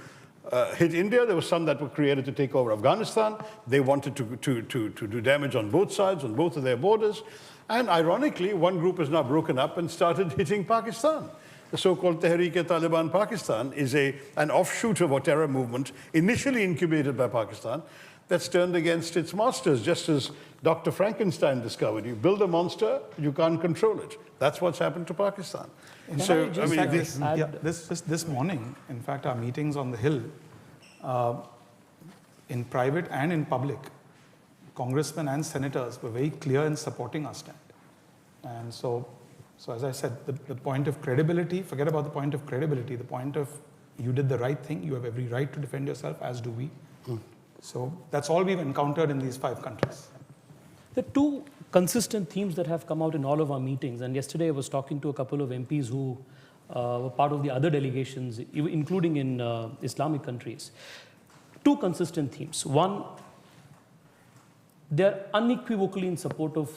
hit India. There were some that were created to take over Afghanistan. They wanted to do damage on both sides, on both of their borders. And ironically, one group has now broken up and started hitting Pakistan. the so-called Tehreek-e-Taliban Pakistan, is an offshoot of a terror movement initially incubated by Pakistan that's turned against its masters, just as Dr. Frankenstein discovered. You build a monster, you can't control it. That's what's happened to Pakistan. So, In fact, this morning, in fact, our meetings on the Hill, in private and in public, congressmen and senators were very clear in supporting our stand. And so as I said, the point of credibility, forget about the point of credibility, the point of you did the right thing, you have every right to defend yourself, as do we. So that's all we've encountered in these 5 countries. The two consistent themes that have come out in all of our meetings, and yesterday I was talking to a couple of MPs who were part of the other delegations, including in Islamic countries. Two consistent themes. One, they're unequivocally in support of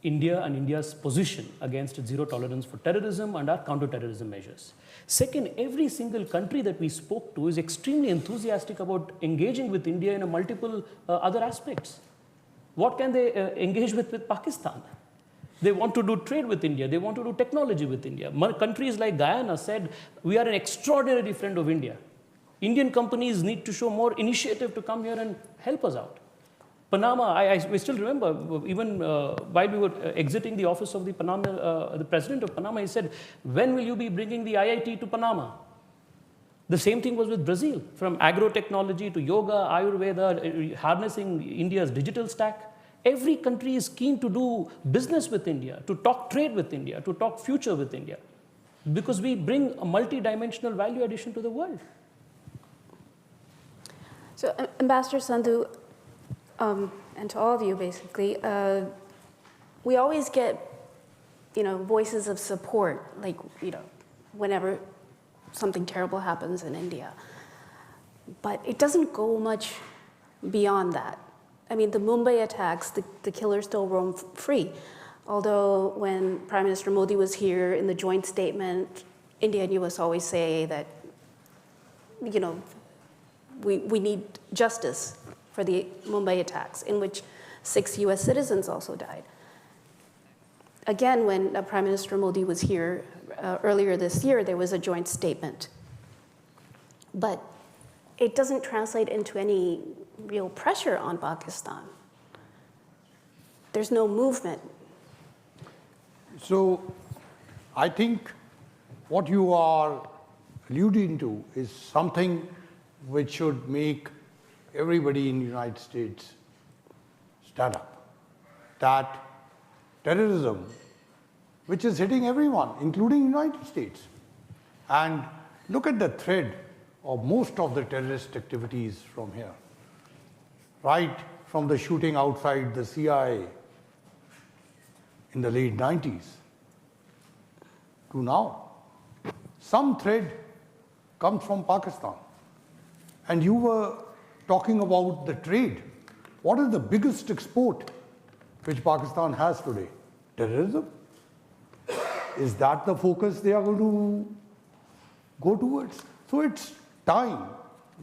India and India's position against zero tolerance for terrorism and our counter-terrorism measures. Second, every single country that we spoke to is extremely enthusiastic about engaging with India in multiple other aspects. What can they engage with Pakistan? They want to do trade with India. They want to do technology with India. Countries like Guyana said, we are an extraordinary friend of India. Indian companies need to show more initiative to come here and help us out. Panama, we still remember, even while we were exiting the office of the president of Panama, he said, when will you be bringing the IIT to Panama? The same thing was with Brazil, from agro-technology to yoga, Ayurveda, harnessing India's digital stack. Every country is keen to do business with India, to talk trade with India, to talk future with India, because we bring a multi-dimensional value addition to the world. So, Ambassador Sandhu, and to all of you, basically, we always get, voices of support, like, whenever something terrible happens in India. But it doesn't go much beyond that. I mean, the Mumbai attacks, the killers still roam free. Although when Prime Minister Modi was here in the joint statement, India and US always say that, we need justice for the Mumbai attacks, in which 6 US citizens also died. Again, when Prime Minister Modi was here earlier this year, there was a joint statement. But it doesn't translate into any real pressure on Pakistan. There's no movement. So I think what you are alluding to is something which should make everybody in the United States stand up. That terrorism, which is hitting everyone, including the United States. And look at the thread of most of the terrorist activities from here. Right from the shooting outside the CIA in the late 90s to now. Some thread comes from Pakistan. And you were talking about the trade. What is the biggest export which Pakistan has today? Terrorism? Is that the focus they are going to go towards? So it's time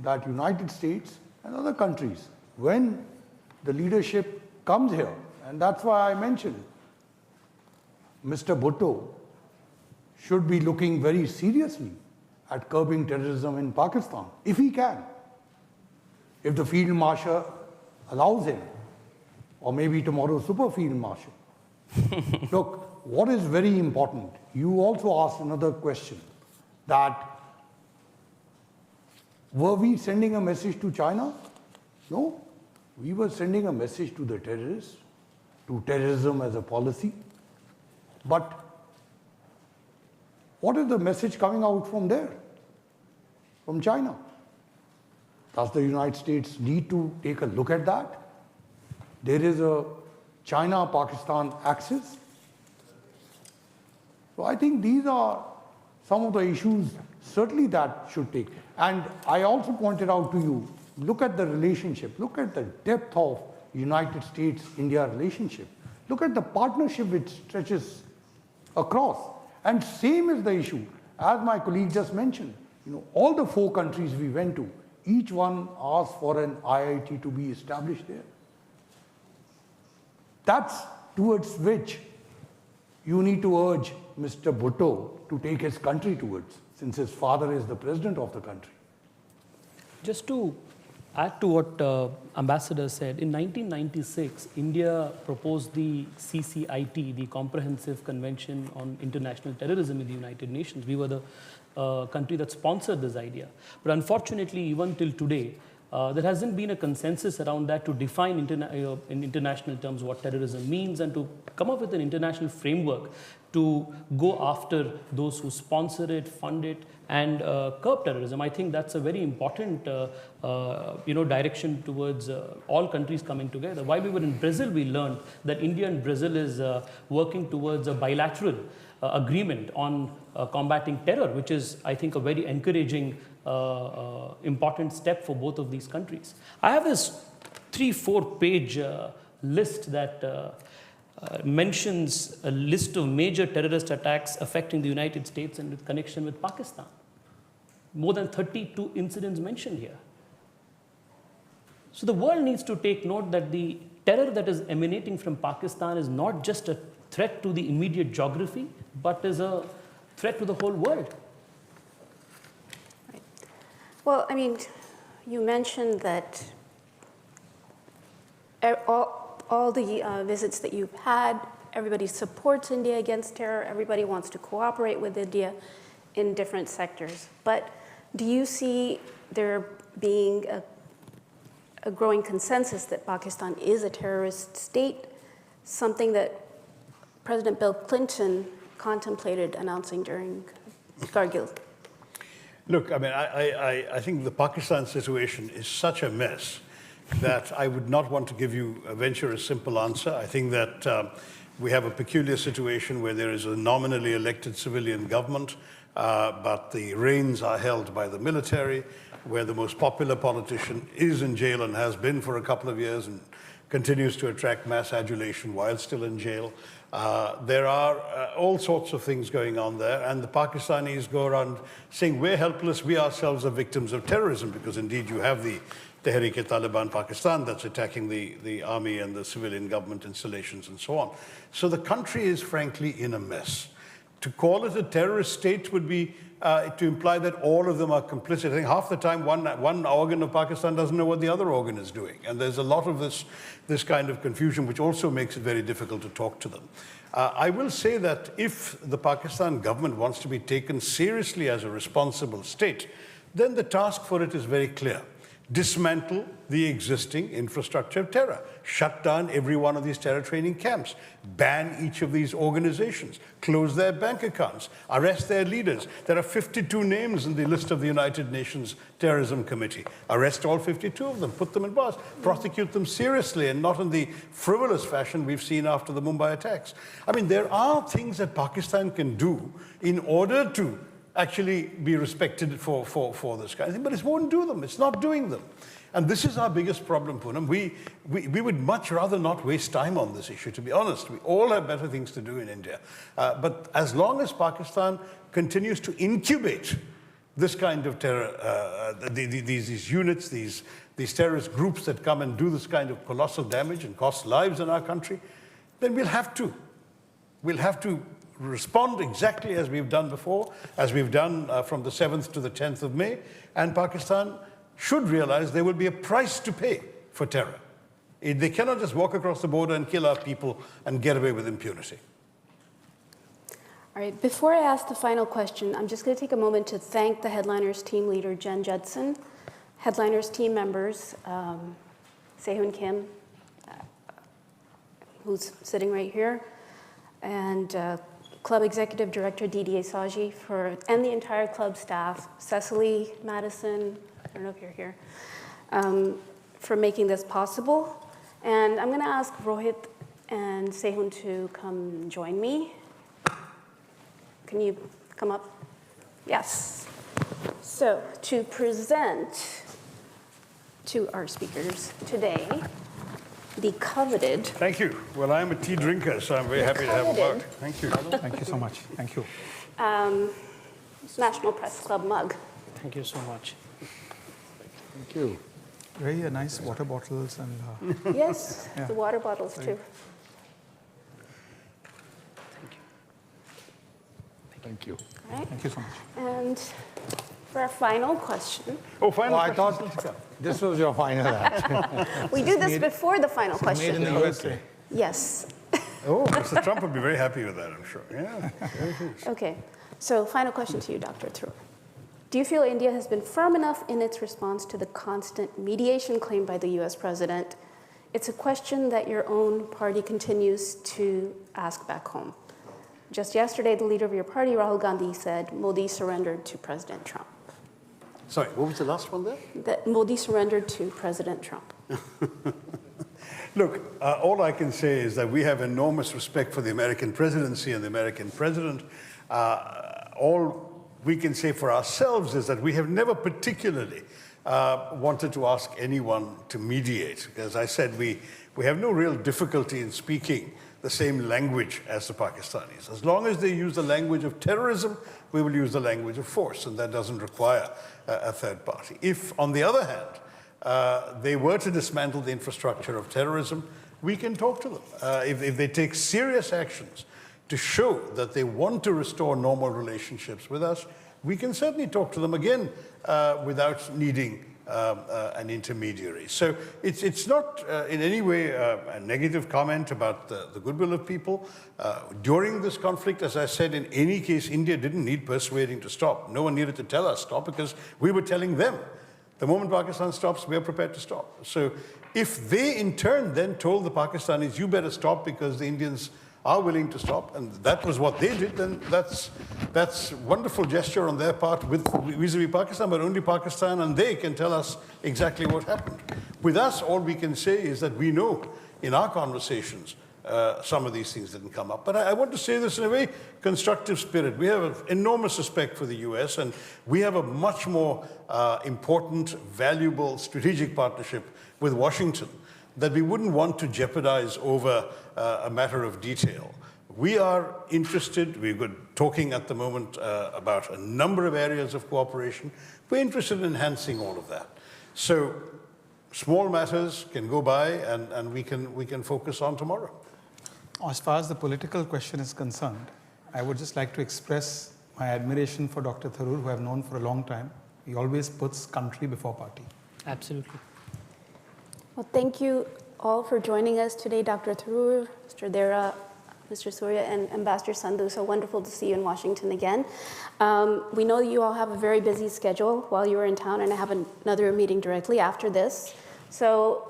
that United States and other countries, when the leadership comes here, and that's why I mentioned Mr. Bhutto should be looking very seriously at curbing terrorism in Pakistan, if he can. If the Field Marshal allows him, or maybe tomorrow Super Field Marshal. Look, what is very important, you also asked another question, that were we sending a message to China? No, we were sending a message to the terrorists, to terrorism as a policy. But what is the message coming out from there, from China? Does the United States need to take a look at that? There is a China-Pakistan axis. So I think these are some of the issues certainly that should take. And I also pointed out to you, look at the relationship, look at the depth of United States-India relationship. Look at the partnership which stretches across. And same is the issue, as my colleague just mentioned. All the 4 countries we went to, each one asked for an IIT to be established there. That's towards which you need to urge Mr. Bhutto to take his country towards, since his father is the president of the country? Just to add to what Ambassador said, in 1996, India proposed the CCIT, the Comprehensive Convention on International Terrorism in the United Nations. We were the country that sponsored this idea. But unfortunately, even till today, there hasn't been a consensus around that to define in international terms what terrorism means and to come up with an international framework to go after those who sponsor it, fund it, and curb terrorism. I think that's a very important direction towards all countries coming together. While we were in Brazil, we learned that India and Brazil is working towards a bilateral agreement on combating terror, which is, I think, a very encouraging, important step for both of these countries. I have this 3-4 page list that mentions a list of major terrorist attacks affecting the United States and with connection with Pakistan. More than 32 incidents mentioned here. So the world needs to take note that the terror that is emanating from Pakistan is not just a threat to the immediate geography, but is a threat to the whole world. Right. Well, I mean, you mentioned that all the visits that you've had, everybody supports India against terror, everybody wants to cooperate with India in different sectors. But do you see there being a growing consensus that Pakistan is a terrorist state, something that President Bill Clinton contemplated announcing during Kargil? Look, I mean, I think the Pakistan situation is such a mess that I would not want to venture a simple answer. I think that we have a peculiar situation where there is a nominally elected civilian government, but the reins are held by the military, where the most popular politician is in jail and has been for a couple of years and continues to attract mass adulation while still in jail. There are all sorts of things going on there, and the Pakistanis go around saying, we're helpless, we ourselves are victims of terrorism, because indeed you have the Tehreek-e-Taliban Pakistan that's attacking the army and the civilian government installations and so on. So the country is frankly in a mess. To call it a terrorist state would be to imply that all of them are complicit. I think half the time one organ of Pakistan doesn't know what the other organ is doing. And there's a lot of this kind of confusion, which also makes it very difficult to talk to them. I will say that if the Pakistan government wants to be taken seriously as a responsible state, then the task for it is very clear. Dismantle the existing infrastructure of terror, shut down every one of these terror training camps, ban each of these organizations, close their bank accounts, arrest their leaders. There are 52 names in the list of the United Nations Terrorism Committee. Arrest all 52 of them, put them in bars, prosecute them seriously and not in the frivolous fashion we've seen after the Mumbai attacks. I mean, there are things that Pakistan can do in order to actually be respected for this kind of thing, but it won't do them. It's not doing them. And this is our biggest problem, Poonam. We would much rather not waste time on this issue, to be honest. We all have better things to do in India. But as long as Pakistan continues to incubate this kind of terror, these units, these terrorist groups that come and do this kind of colossal damage and cost lives in our country, then we'll have to respond exactly as we've done before, as we've done from the 7th to the 10th of May, and Pakistan should realize there will be a price to pay for terror. They cannot just walk across the border and kill our people and get away with impunity. All right, before I ask the final question, I'm just going to take a moment to thank the Headliners team leader, Jen Judson, Headliners team members, Sehun Kim, who's sitting right here, and Club Executive Director Didier Saji, and the entire club staff, Cecily, Madison, I don't know if you're here, for making this possible. And I'm going to ask Rohit and Sehun to come join me. Can you come up? Yes. So to present to our speakers today, the coveted. Thank you. Well, I'm a tea drinker, so I'm very happy to have a mug. Thank you. Thank you so much. Thank you. National Press Club mug. Thank you so much. Thank you. Very nice water bottles and. Yes, Yeah. the water bottles too. Thank you. All right. Thank you so much. And for our final question, Oh, final I question. thought this was your final answer. we do this before the final Made in question. the USA. Yes. Oh, Mr. Trump would be very happy with that, I'm sure. Yeah. Okay. So final question to you, Dr. Tharoor. Do you feel India has been firm enough in its response to the constant mediation claimed by the US president? It's a question that your own party continues to ask back home. Just yesterday, the leader of your party, Rahul Gandhi, said Modi surrendered to President Trump. Sorry, what was the last one there? That Modi surrendered to President Trump. Look, all I can say is that we have enormous respect for the American presidency and the American president. All we can say for ourselves is that we have never particularly wanted to ask anyone to mediate. As I said, we have no real difficulty in speaking the same language as the Pakistanis. As long as they use the language of terrorism, we will use the language of force, and that doesn't require a third party. If, on the other hand, they were to dismantle the infrastructure of terrorism, we can talk to them. If they take serious actions to show that they want to restore normal relationships with us, we can certainly talk to them again without needing an intermediary. So it's not in any way a negative comment about the goodwill of people. During this conflict, as I said, in any case, India didn't need persuading to stop. No one needed to tell us stop because we were telling them. The moment Pakistan stops, we are prepared to stop. So if they in turn then told the Pakistanis, you better stop because the Indians are willing to stop, and that was what they did, then that's wonderful gesture on their part vis-a-vis Pakistan, but only Pakistan and they can tell us exactly what happened. With us, all we can say is that we know in our conversations some of these things didn't come up. But I want to say this in a very constructive spirit. We have an enormous respect for the US, and we have a much more important, valuable strategic partnership with Washington that we wouldn't want to jeopardize over a matter of detail. We are interested, we're talking at the moment about a number of areas of cooperation. We're interested in enhancing all of that. So small matters can go by and we can focus on tomorrow. As far as the political question is concerned, I would just like to express my admiration for Dr. Tharoor, who I've known for a long time. He always puts country before party. Absolutely. Well, thank you all for joining us today, Dr. Tharoor, Mr. Deora, Mr. Surya, and Ambassador Sandhu. So wonderful to see you in Washington again. We know you all have a very busy schedule while you were in town, and I have another meeting directly after this. So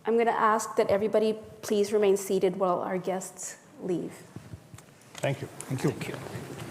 I'm going to ask that everybody please remain seated while our guests leave. Thank you. Thank you. Thank you.